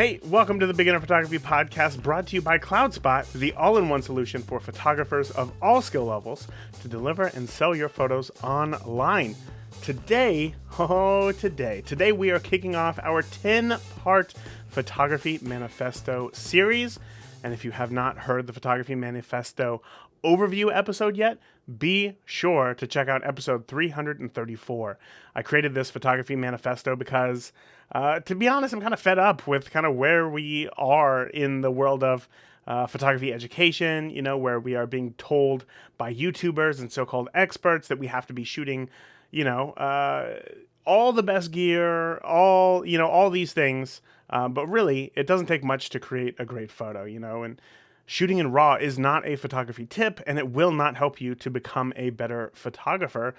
Hey, welcome to the Beginner Photography Podcast, brought to you by CloudSpot, the all-in-one solution for photographers of all skill levels to deliver and sell your photos online. Today we are kicking off our 10-part Photography Manifesto series. And if you have not heard the Photography Manifesto overview episode yet, be sure to check out episode 334. I created this Photography Manifesto because, to be honest, I'm kind of fed up with kind of where we are in the world of photography education, where we are being told by YouTubers and so-called experts that we have to be shooting, all the best gear, all these things. But really, it doesn't take much to create a great photo, and shooting in RAW is not a photography tip, and it will not help you to become a better photographer.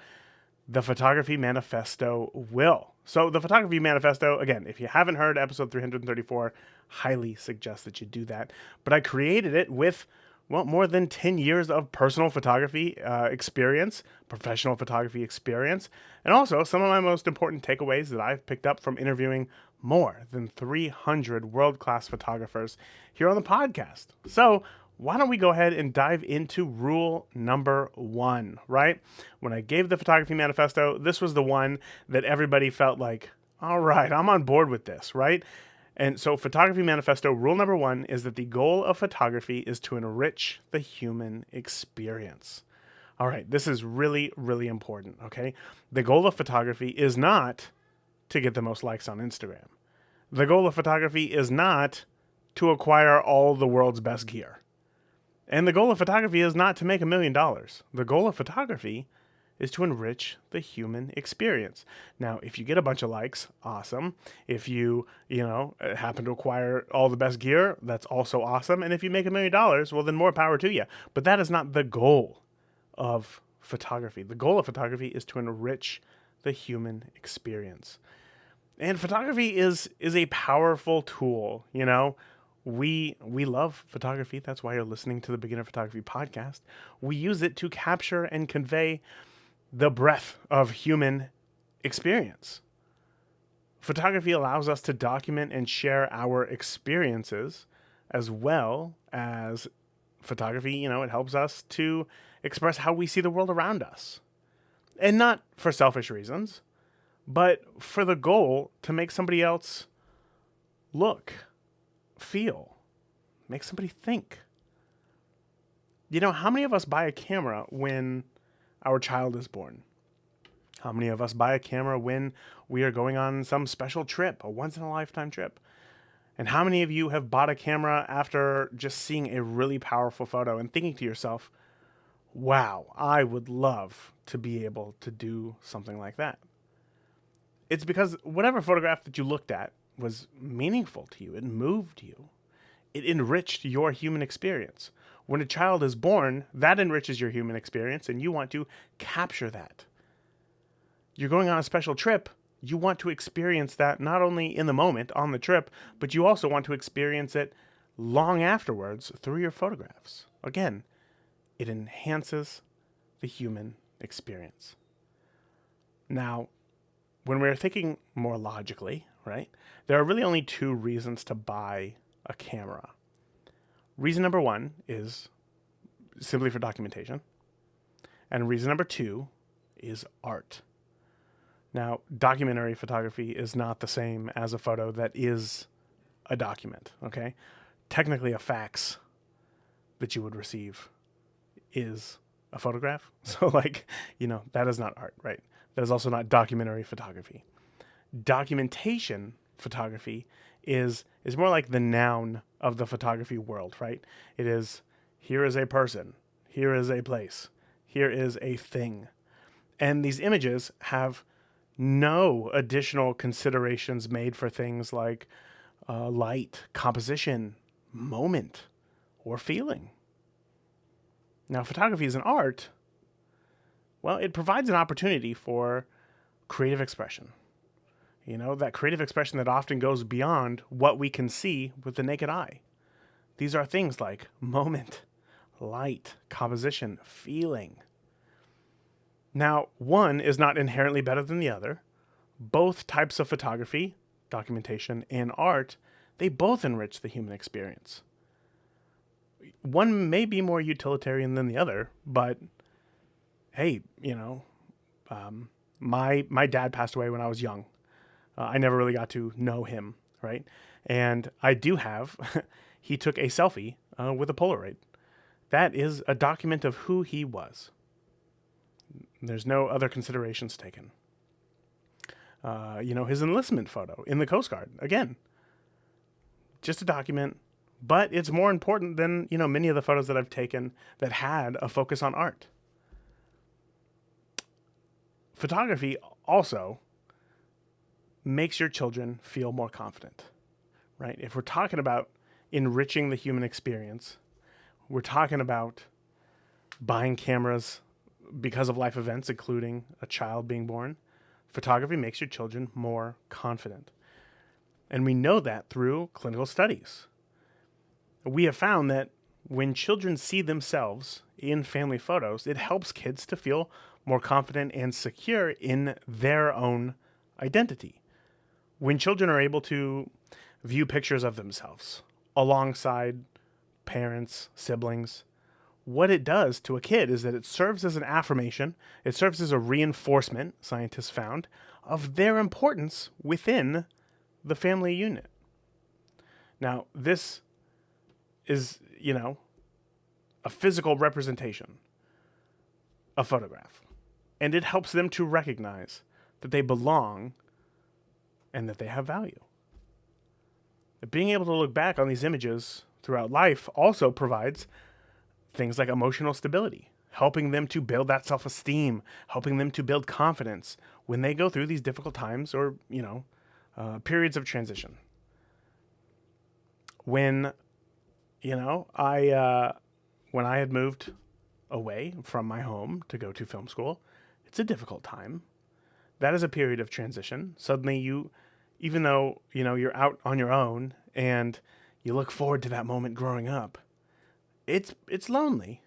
The Photography Manifesto will. So the Photography Manifesto, again, if you haven't heard episode 334, highly suggest that you do that. But I created it with, more than 10 years of personal photography experience, professional photography experience, and also some of my most important takeaways that I've picked up from interviewing more than 300 world-class photographers here on the podcast. So why don't we go ahead and dive into rule number 1, right? When I gave the Photography Manifesto, this was the one that everybody felt like, all right, I'm on board with this, right? And so Photography Manifesto rule number 1 is that the goal of photography is to enrich the human experience. All right, this is really, really important, okay? The goal of photography is not to get the most likes on Instagram. The goal of photography is not to acquire all the world's best gear. And the goal of photography is not to make $1 million. The goal of photography is to enrich the human experience. Now, if you get a bunch of likes, awesome. If you, happen to acquire all the best gear, that's also awesome. And if you make $1 million, well, then more power to you. But that is not the goal of photography. The goal of photography is to enrich the human experience. And photography is a powerful tool, We love photography. That's why you're listening to the Beginner Photography Podcast. We use it to capture and convey the breadth of human experience. Photography allows us to document and share our experiences, as well as photography, it helps us to express how we see the world around us. And not for selfish reasons, but for the goal to make somebody else look, feel, make somebody think. How many of us buy a camera when our child is born? How many of us buy a camera when we are going on some special trip, a once-in-a-lifetime trip? And how many of you have bought a camera after just seeing a really powerful photo and thinking to yourself, wow, I would love to be able to do something like that? It's because whatever photograph that you looked at was meaningful to you. It moved you. It enriched your human experience. When a child is born, that enriches your human experience, and you want to capture that. You're going on a special trip. You want to experience that not only in the moment on the trip, but you also want to experience it long afterwards through your photographs. Again, it enhances the human experience. Now, when we're thinking more logically, right, there are really only 2 reasons to buy a camera. Reason number 1 is simply for documentation. And reason number 2 is art. Now, documentary photography is not the same as a photo that is a document, okay? Technically, a fax that you would receive is a photograph. So, that is not art, right? That is also not documentary photography. Documentation photography is more like the noun of the photography world, right? It is, here is a person, here is a place, here is a thing. And these images have no additional considerations made for things like light, composition, moment, or feeling. Now, photography is an art. Well, it provides an opportunity for creative expression. That creative expression that often goes beyond what we can see with the naked eye. These are things like moment, light, composition, feeling. Now, one is not inherently better than the other. Both types of photography, documentation, and art They both enrich the human experience. One may be more utilitarian than the other, but hey, my dad passed away when I was young. I never really got to know him, right? And I do have, he took a selfie with a Polaroid. That is a document of who he was. There's no other considerations taken. His enlistment photo in the Coast Guard, again, just a document, but it's more important than, many of the photos that I've taken that had a focus on art. Photography also makes your children feel more confident, right? If we're talking about enriching the human experience, we're talking about buying cameras because of life events, including a child being born. Photography makes your children more confident. And we know that through clinical studies. We have found that when children see themselves in family photos, it helps kids to feel more confident and secure in their own identity. When children are able to view pictures of themselves alongside parents, siblings, what it does to a kid is that it serves as an affirmation, it serves as a reinforcement, scientists found, of their importance within the family unit. Now, this is, a physical representation, a photograph. And it helps them to recognize that they belong and that they have value. Being able to look back on these images throughout life also provides things like emotional stability, helping them to build that self-esteem, helping them to build confidence when they go through these difficult times or, periods of transition. When, when I had moved away from my home to go to film school, it's a difficult time. That is a period of transition. Suddenly even though, you're out on your own and you look forward to that moment growing up, it's lonely.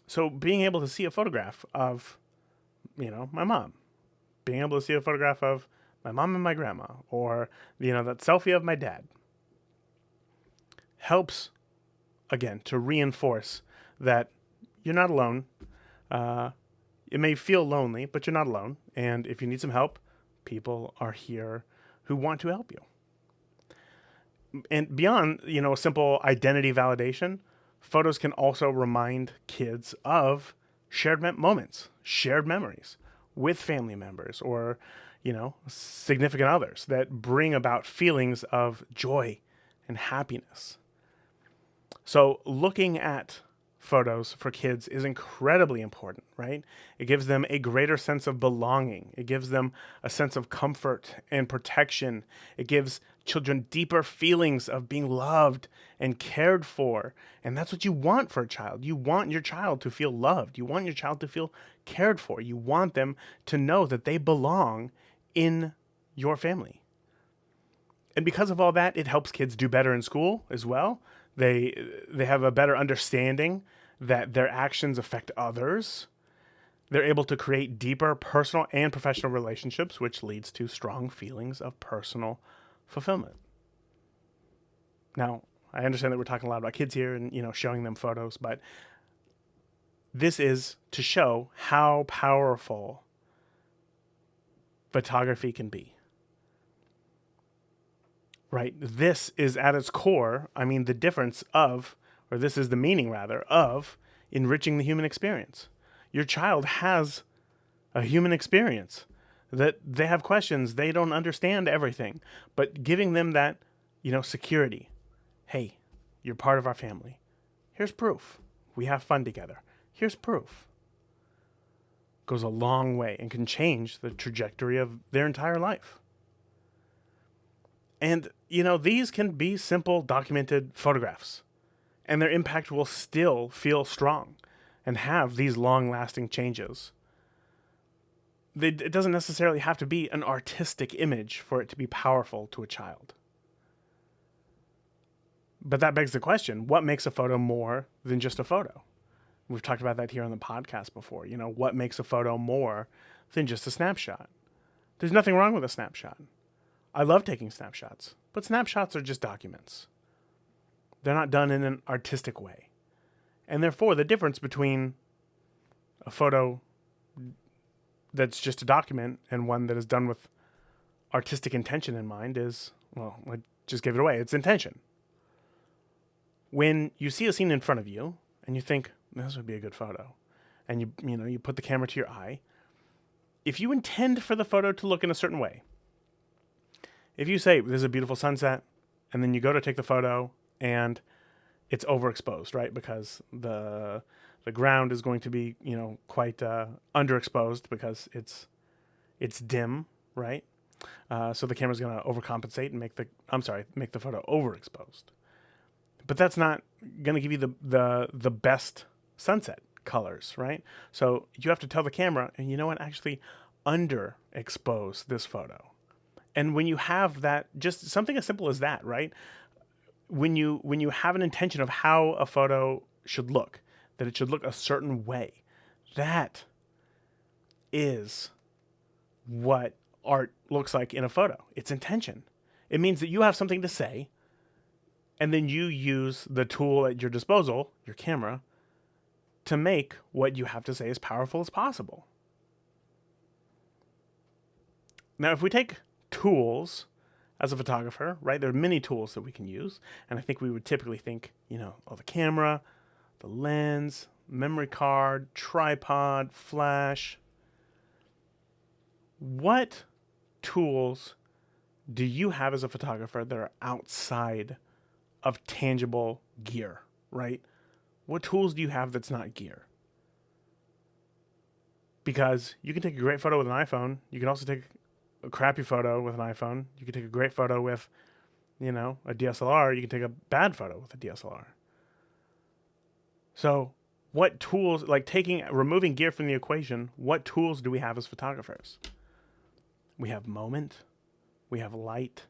So being able to see a photograph of, my mom, being able to see a photograph of my mom and my grandma, or, that selfie of my dad, helps, again, to reinforce that you're not alone. It may feel lonely, but you're not alone. And if you need some help, people are here who want to help you. And beyond, a simple identity validation, photos can also remind kids of shared moments, shared memories with family members or, significant others that bring about feelings of joy and happiness. So looking at photos for kids is incredibly important, right? It gives them a greater sense of belonging. It gives them a sense of comfort and protection. It gives children deeper feelings of being loved and cared for. And that's what you want for a child. You want your child to feel loved. You want your child to feel cared for. You want them to know that they belong in your family. And because of all that, it helps kids do better in school as well. They have a better understanding that their actions affect others. They're able to create deeper personal and professional relationships, which leads to strong feelings of personal fulfillment. Now, I understand that we're talking a lot about kids here and, showing them photos, but this is to show how powerful photography can be. Right? This is at its core, the difference of, or this is the meaning rather, of enriching the human experience. Your child has a human experience, that they have questions, they don't understand everything, but giving them that, security. Hey, you're part of our family. Here's proof. We have fun together. Here's proof. Goes a long way and can change the trajectory of their entire life. And, these can be simple documented photographs, and their impact will still feel strong and have these long-lasting changes. It doesn't necessarily have to be an artistic image for it to be powerful to a child. But that begs the question, what makes a photo more than just a photo? We've talked about that here on the podcast before. What makes a photo more than just a snapshot? There's nothing wrong with a snapshot. I love taking snapshots, but snapshots are just documents. They're not done in an artistic way. And therefore, the difference between a photo that's just a document and one that is done with artistic intention in mind is, well, I just gave it away. It's intention. When you see a scene in front of you and you think, this would be a good photo, and you put the camera to your eye, if you intend for the photo to look in a certain way, if you say, there's a beautiful sunset, and then you go to take the photo and it's overexposed, right? Because the ground is going to be, quite underexposed because it's dim, right? So the camera's going to overcompensate and make the photo overexposed. But that's not going to give you the best sunset colors, right? So you have to tell the camera, and you know what, actually underexpose this photo. And when you have that, just something as simple as that, right? When you have an intention of how a photo should look, that it should look a certain way, that is what art looks like in a photo. It's intention. It means that you have something to say, and then you use the tool at your disposal, your camera, to make what you have to say as powerful as possible. Now, if we take tools as a photographer, right, there are many tools that we can use, and I think we would typically think, the camera, the lens, memory card, tripod, flash. What tools do you have as a photographer that are outside of tangible gear, right? What tools do you have that's not gear? Because you can take a great photo with an iPhone. You can also take a crappy photo with an iPhone. You can take a great photo with, a DSLR. You can take a bad photo with a DSLR. So what tools, removing gear from the equation, what tools do we have as photographers? We have moment, we have light,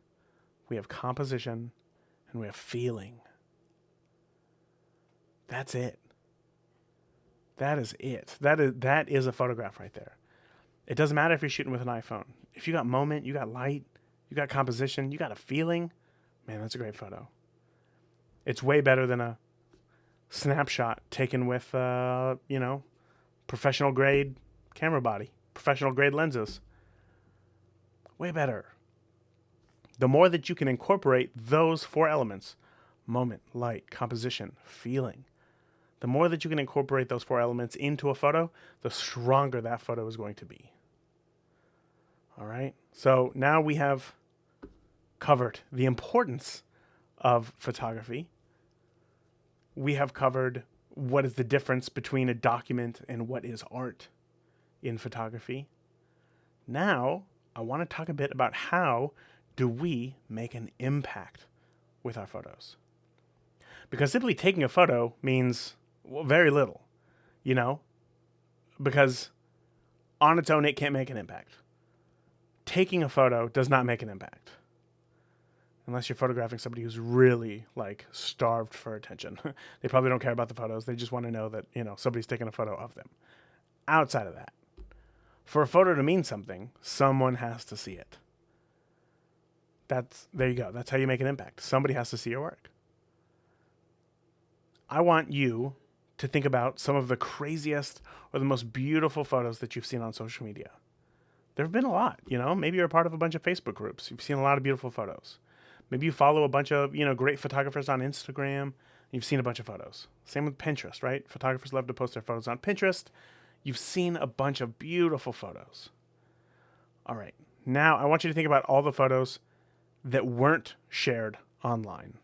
we have composition, and we have feeling. That's it. That is it. That is a photograph right there. It doesn't matter if you're shooting with an iPhone. If you got moment, you got light, you got composition, you got a feeling, man, that's a great photo. It's way better than a snapshot taken with, professional grade camera body, professional grade lenses. Way better. The more that you can incorporate those four elements, moment, light, composition, feeling, the more that you can incorporate those four elements into a photo, the stronger that photo is going to be. All right? So now we have covered the importance of photography. We have covered what is the difference between a document and what is art in photography. Now, I want to talk a bit about how do we make an impact with our photos. Because simply taking a photo means very little, because on its own, it can't make an impact. Taking a photo does not make an impact. Unless you're photographing somebody who's really starved for attention. They probably don't care about the photos. They just want to know that, somebody's taking a photo of them. Outside of that, for a photo to mean something, someone has to see it. There you go. That's how you make an impact. Somebody has to see your work. I want you to think about some of the craziest or the most beautiful photos that you've seen on social media. There have been a lot, Maybe you're a part of a bunch of Facebook groups. You've seen a lot of beautiful photos. Maybe you follow a bunch of, great photographers on Instagram. And you've seen a bunch of photos. Same with Pinterest, right? Photographers love to post their photos on Pinterest. You've seen a bunch of beautiful photos. All right. Now I want you to think about all the photos that weren't shared online.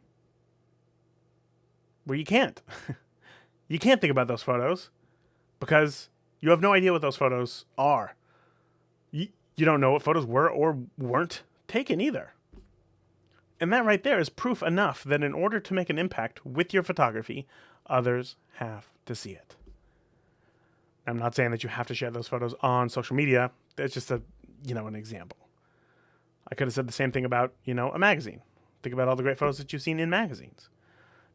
Well, you can't. You can't think about those photos because you have no idea what those photos are. You don't know what photos were or weren't taken either. And that right there is proof enough that in order to make an impact with your photography, others have to see it. I'm not saying that you have to share those photos on social media. That's just an example. I could have said the same thing about, a magazine. Think about all the great photos that you've seen in magazines.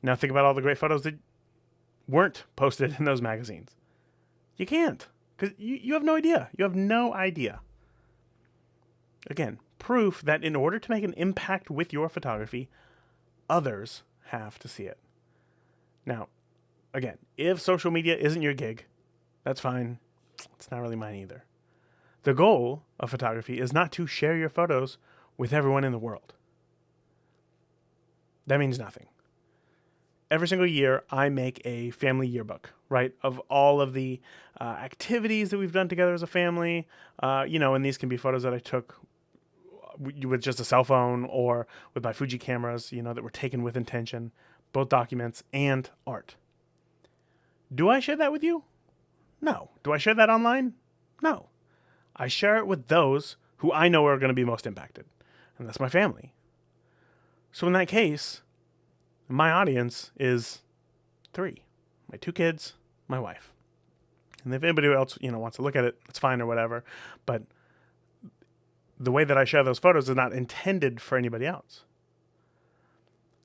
Now think about all the great photos that weren't posted in those magazines. You can't, because you have no idea. You have no idea. Again, proof that in order to make an impact with your photography, others have to see it. Now, again, if social media isn't your gig, that's fine. It's not really mine either. The goal of photography is not to share your photos with everyone in the world. That means nothing. Every single year, I make a family yearbook, right, of all of the activities that we've done together as a family. And these can be photos that I took with just a cell phone or with my Fuji cameras, that were taken with intention, both documents and art. Do I share that with you? No. Do I share that online? No. I share it with those who I know are going to be most impacted, and that's my family. So in that case, my audience is 3. My 2 kids, my wife. And if anybody else, wants to look at it, it's fine or whatever. But the way that I share those photos is not intended for anybody else.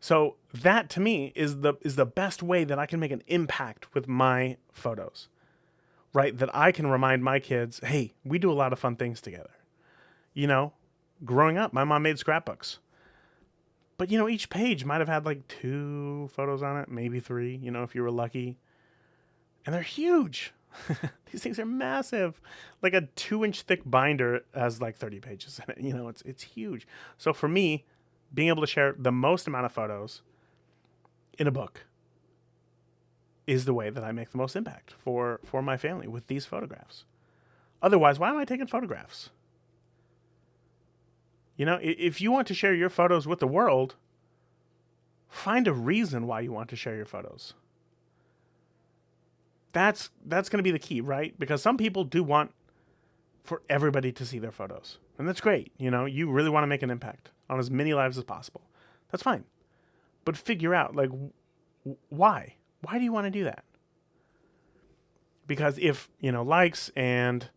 So that to me is the best way that I can make an impact with my photos. Right? That I can remind my kids, hey, we do a lot of fun things together. Growing up, my mom made scrapbooks. But, each page might have had like 2 photos on it, maybe 3, if you were lucky. And they're huge. These things are massive. Like a 2-inch thick binder has like 30 pages in it. It's huge. So for me, being able to share the most amount of photos in a book is the way that I make the most impact for my family with these photographs. Otherwise, why am I taking photographs? If you want to share your photos with the world, find a reason why you want to share your photos. That's going to be the key, right? Because some people do want for everybody to see their photos. And that's great. You really want to make an impact on as many lives as possible. That's fine. But figure out, why? Why do you want to do that? Because if, likes and,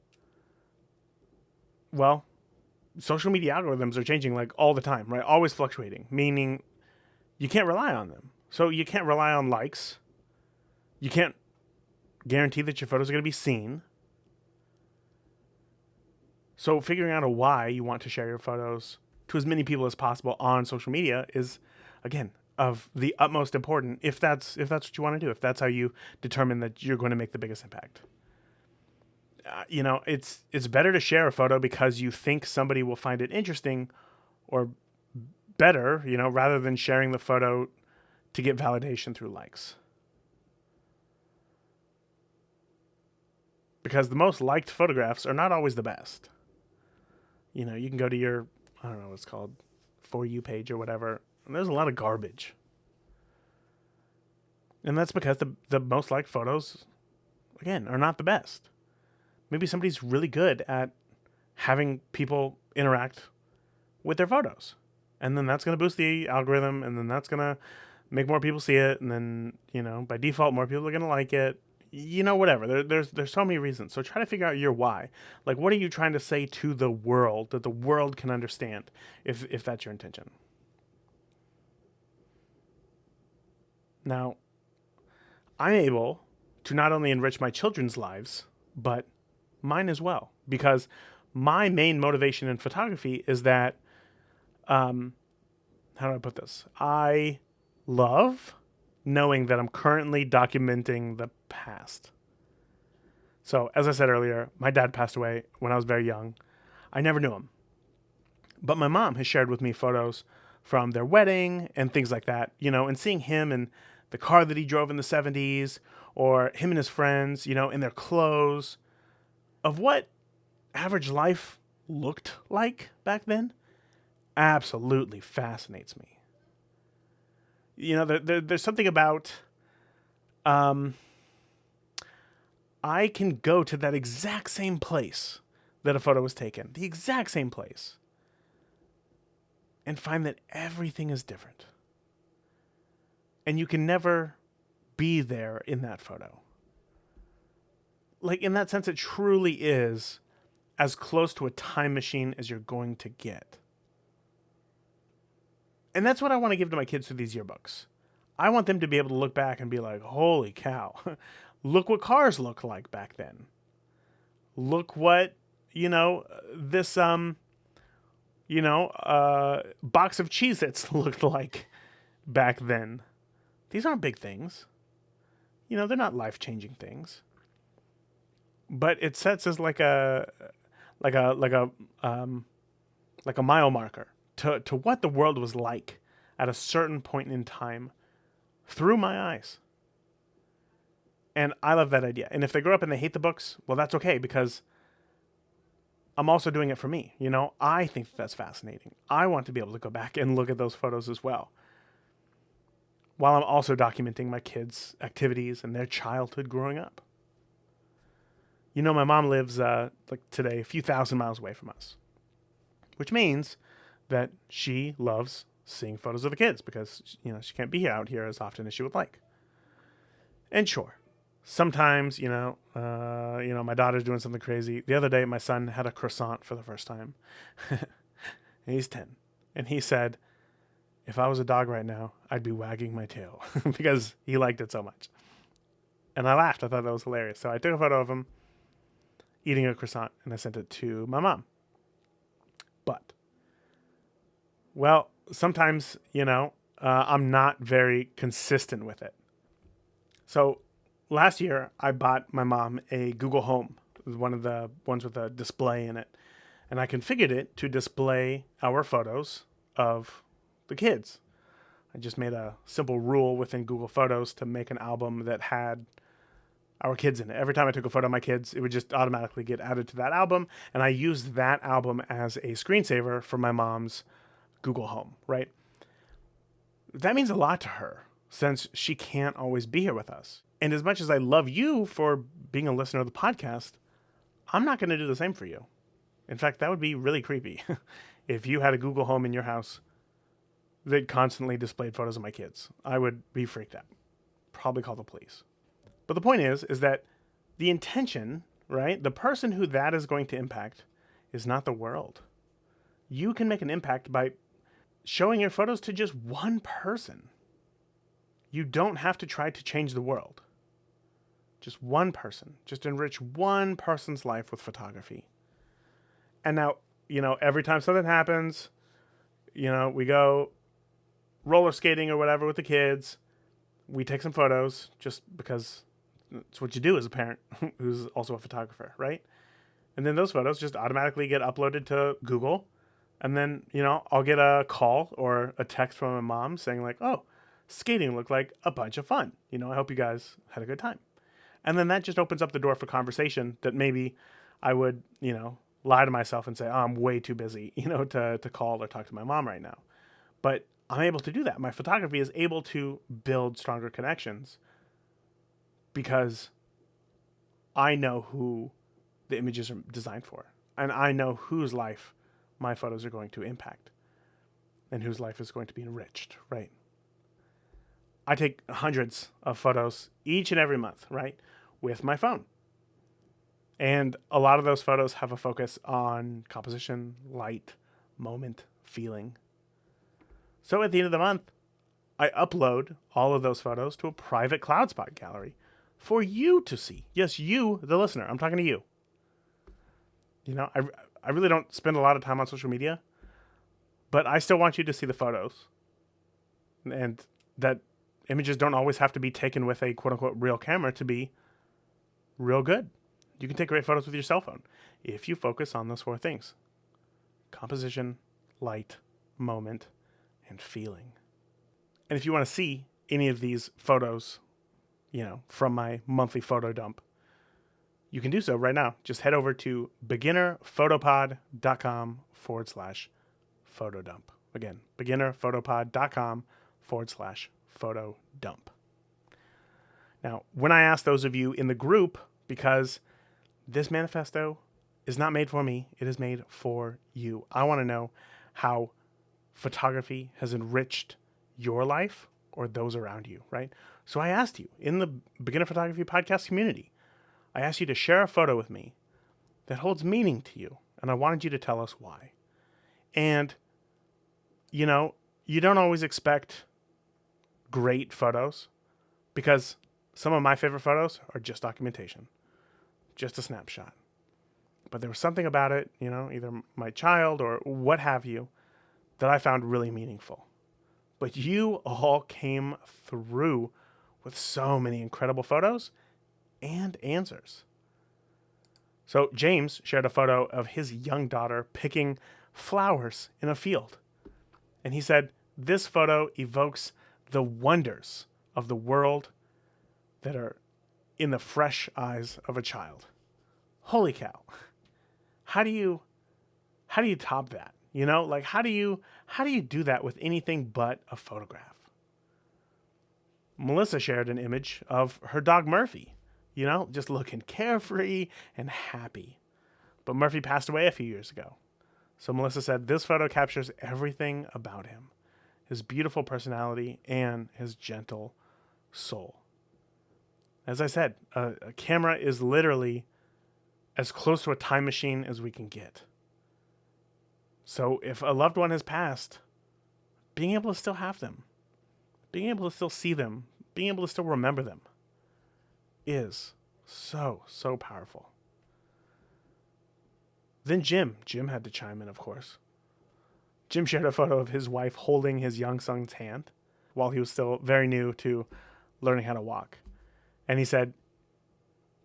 social media algorithms are changing all the time, right? Always fluctuating, meaning you can't rely on them. So you can't rely on likes. You can't guarantee that your photos are going to be seen. So figuring out a why you want to share your photos to as many people as possible on social media is, again, of the utmost importance if that's what you want to do, if that's how you determine that you're going to make the biggest impact. It's better to share a photo because you think somebody will find it interesting or better, rather than sharing the photo to get validation through likes. Because the most liked photographs are not always the best. You can go to your, I don't know what it's called, For You page or whatever, and there's a lot of garbage. And that's because the most liked photos, again, are not the best. Maybe somebody's really good at having people interact with their photos. And then that's going to boost the algorithm, and then that's going to make more people see it, and then, by default, more people are going to like it. Whatever. There's so many reasons. So try to figure out your why. What are you trying to say to the world that the world can understand if that's your intention? Now, I'm able to not only enrich my children's lives, but mine as well. Because my main motivation in photography is that, how do I put this? I love knowing that I'm currently documenting the past. So, as I said earlier, my dad passed away when I was very young. I never knew him. But my mom has shared with me photos from their wedding and things like that, and seeing him in the car that he drove in the 70s, or him and his friends, in their clothes, of what average life looked like back then, absolutely fascinates me. There's something about, I can go to that exact same place that a photo was taken, the exact same place, and find that everything is different. And you can never be there in that photo. In that sense, it truly is as close to a time machine as you're going to get. And that's what I want to give to my kids through these yearbooks. I want them to be able to look back and be like, holy cow, look what cars looked like back then. Look what, this box of Cheez-Its looked like back then. These aren't big things. They're not life-changing things. But it sets as like a like a mile marker to what the world was like at a certain point in time through my eyes. And I love that idea. And if they grow up and they hate the books, well, that's okay, because I'm also doing it for me. I think that's fascinating. I want to be able to go back and look at those photos as well, while I'm also documenting my kids' activities and their childhood growing up. My mom lives, like today, a few thousand miles away from us, which means that she loves seeing photos of the kids because, she can't be out here as often as she would like. And sure, sometimes, my daughter's doing something crazy. The other day, my son had a croissant for the first time. He's 10. And he said, if I was a dog right now, I'd be wagging my tail because he liked it so much. And I laughed. I thought that was hilarious. So I took a photo of him eating a croissant and I sent it to my mom. But, well, sometimes, I'm not very consistent with it. So last year, I bought my mom a Google Home, one of the ones with a display in it. And I configured it to display our photos of the kids. I just made a simple rule within Google Photos to make an album that had our kids in it. Every time I took a photo of my kids, it would just automatically get added to that album. And I used that album as a screensaver for my mom's Google Home, right? That means a lot to her since she can't always be here with us. And as much as I love you for being a listener of the podcast, I'm not going to do the same for you. In fact, that would be really creepy if you had a Google Home in your house that constantly displayed photos of my kids. I would be freaked out. Probably call the police. But the point is that the intention, right? The person who that is going to impact is not the world. You can make an impact by showing your photos to just one person. You don't have to try to change the world. Just one person. Just enrich one person's life with photography. And now, every time something happens, we go roller skating or whatever with the kids. We take some photos just because it's what you do as a parent who's also a photographer, right? And then those photos just automatically get uploaded to Google. And then, I'll get a call or a text from my mom saying like, oh, skating looked like a bunch of fun. I hope you guys had a good time. And then that just opens up the door for conversation that maybe I would, lie to myself and say, oh, I'm way too busy, to call or talk to my mom right now. But I'm able to do that. My photography is able to build stronger connections because I know who the images are designed for. And I know whose life my photos are going to impact and whose life is going to be enriched, right? I take hundreds of photos each and every month, right, with my phone. And a lot of those photos have a focus on composition, light, moment, feeling. So at the end of the month, I upload all of those photos to a private CloudSpot gallery for you to see. Yes, you, the listener. I'm talking to you. I really don't spend a lot of time on social media, but I still want you to see the photos. And that images don't always have to be taken with a quote-unquote real camera to be real good. You can take great photos with your cell phone if you focus on those four things: composition, light, moment, and feeling. And if you want to see any of these photos, from my monthly photo dump, you can do so right now. Just head over to beginnerphotopod.com/photo dump. Again, beginnerphotopod.com/photo dump. Now, when I ask those of you in the group, because this manifesto is not made for me, it is made for you. I want to know how photography has enriched your life or those around you, right? So I asked you in the Beginner Photography Podcast community, I asked you to share a photo with me that holds meaning to you, and I wanted you to tell us why. And, you don't always expect great photos because some of my favorite photos are just documentation, just a snapshot. But there was something about it, either my child or what have you, that I found really meaningful. But you all came through with so many incredible photos and answers. So James shared a photo of his young daughter picking flowers in a field. And he said, this photo evokes the wonders of the world that are in the fresh eyes of a child. Holy cow. How do you top that? How do you do that with anything but a photograph? Melissa shared an image of her dog Murphy, just looking carefree and happy. But Murphy passed away a few years ago. So Melissa said this photo captures everything about him, his beautiful personality and his gentle soul. As I said, a camera is literally as close to a time machine as we can get. So if a loved one has passed, being able to still have them, being able to still see them, being able to still remember them is so, so powerful. Then Jim had to chime in, of course. Jim shared a photo of his wife holding his young son's hand while he was still very new to learning how to walk. And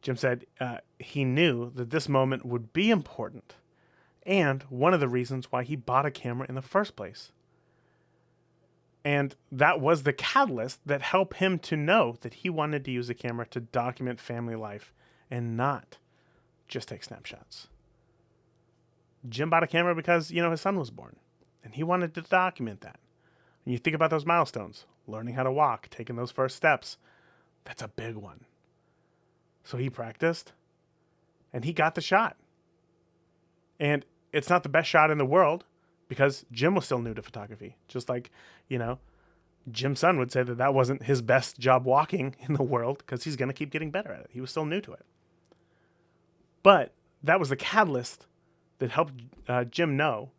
Jim said he knew that this moment would be important and one of the reasons why he bought a camera in the first place. And that was the catalyst that helped him to know that he wanted to use a camera to document family life and not just take snapshots. Jim bought a camera because, his son was born and he wanted to document that. When you think about those milestones, learning how to walk, taking those first steps, that's a big one. So he practiced and he got the shot. And it's not the best shot in the world because Jim was still new to photography. Just like, Jim's son would say that wasn't his best job walking in the world because he's going to keep getting better at it. He was still new to it. But that was the catalyst that helped Jim know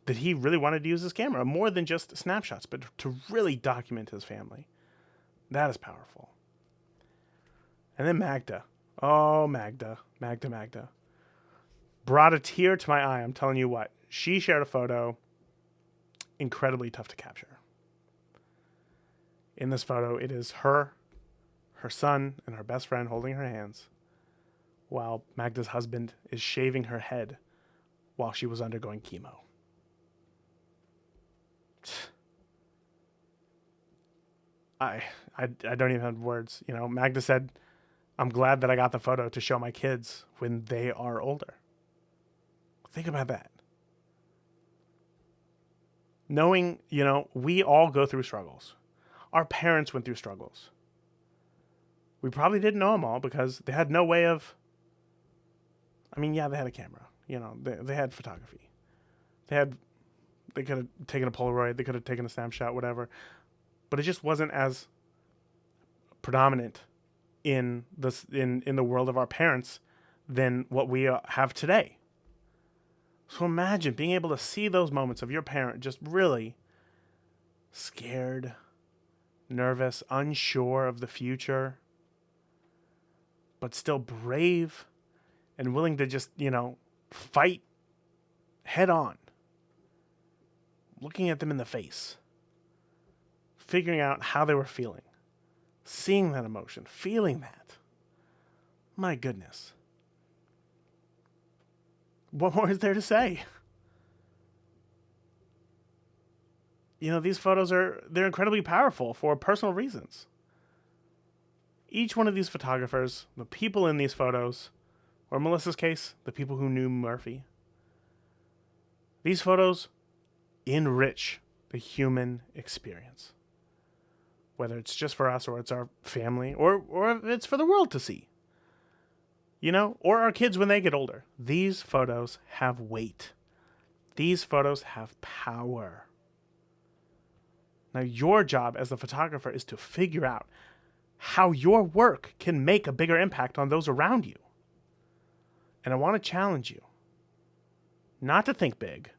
that he really wanted to use his camera more than just snapshots, but to really document his family. That is powerful. And then Magda. Oh, Magda. Brought a tear to my eye. I'm telling you what. She shared a photo incredibly tough to capture. In this photo, it is her son, and her best friend holding her hands while Magda's husband is shaving her head while she was undergoing chemo. I don't even have words. Magda said, I'm glad that I got the photo to show my kids when they are older. Think about that. Knowing, we all go through struggles. Our parents went through struggles. We probably didn't know them all because they had no way of, they had a camera. They had photography. They could have taken a Polaroid, they could have taken a snapshot, whatever. But it just wasn't as predominant in the world of our parents than what we have today. So imagine being able to see those moments of your parent just really scared, nervous, unsure of the future, but still brave and willing to just, fight head on. Looking at them in the face, figuring out how they were feeling, seeing that emotion, feeling that. My goodness. What more is there to say? These photos they're incredibly powerful for personal reasons. Each one of these photographers, the people in these photos, or in Melissa's case, the people who knew Murphy, these photos enrich the human experience. Whether it's just for us or it's our family or if it's for the world to see. Or our kids when they get older. These photos have weight. These photos have power. Now, your job as a photographer is to figure out how your work can make a bigger impact on those around you. And I want to challenge you not to think big.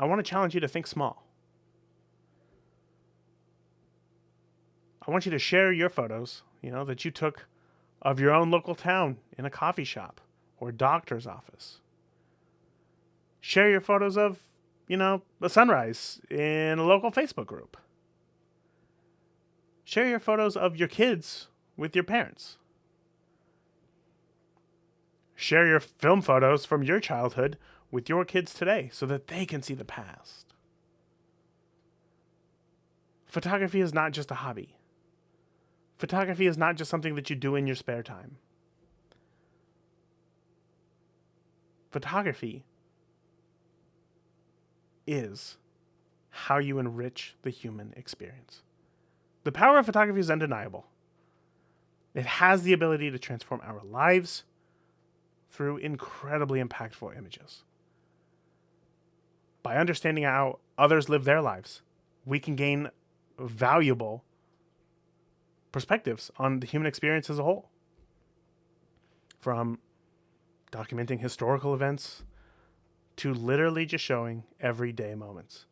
I want to challenge you to think small. I want you to share your photos, that you took of your own local town in a coffee shop or doctor's office. Share your photos of, a sunrise in a local Facebook group. Share your photos of your kids with your parents. Share your film photos from your childhood with your kids today so that they can see the past. Photography is not just a hobby. Photography is not just something that you do in your spare time. Photography is how you enrich the human experience. The power of photography is undeniable. It has the ability to transform our lives through incredibly impactful images. By understanding how others live their lives, we can gain valuable perspectives on the human experience as a whole. From documenting historical events to literally just showing everyday moments.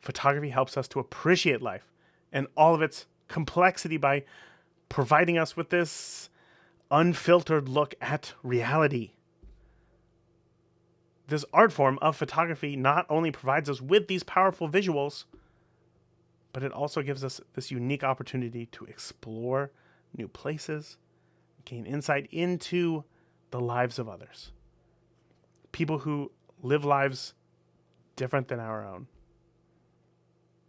Photography helps us to appreciate life and all of its complexity by providing us with this unfiltered look at reality. This art form of photography not only provides us with these powerful visuals, but it also gives us this unique opportunity to explore new places, gain insight into the lives of others. People who live lives different than our own.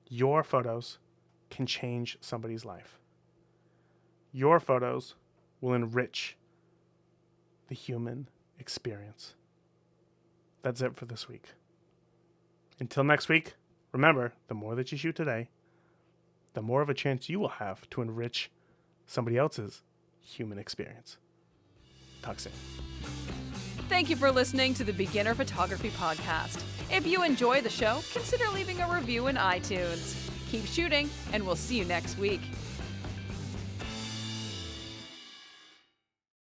Your photos can change somebody's life. Your photos will enrich the human experience. That's it for this week. Until next week, remember, the more that you shoot today, the more of a chance you will have to enrich somebody else's human experience. Talk soon. Thank you for listening to the Beginner Photography Podcast. If you enjoy the show, consider leaving a review in iTunes. Keep shooting, and we'll see you next week.